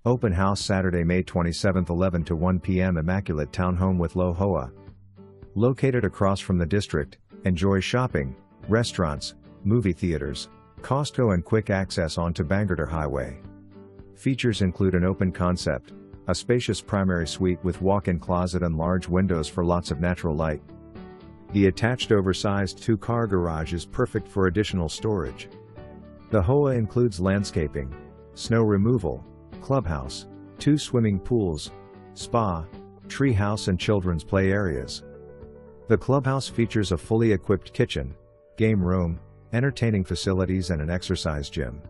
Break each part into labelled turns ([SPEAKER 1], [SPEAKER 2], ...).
[SPEAKER 1] Open house Saturday, May 27, 11 to 1 p.m. Immaculate townhome with LOW HOA. Located across from the district, enjoy shopping, restaurants, movie theaters, Costco and quick access onto Bangerter Highway. Features include an open concept, a spacious primary suite with walk-in closet and large windows for lots of natural light. The attached oversized 2-car garage is perfect for additional storage. The HOA includes landscaping, snow removal, clubhouse, 2 swimming pools, spa, tree house and children's play areas. The clubhouse features a fully equipped kitchen, game room, entertaining facilities and an exercise gym.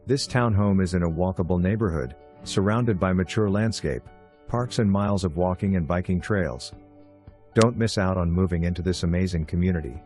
[SPEAKER 1] This townhome is in a walkable neighborhood, surrounded by mature landscape, parks and miles of walking and biking trails. Don't miss out on moving into this amazing community.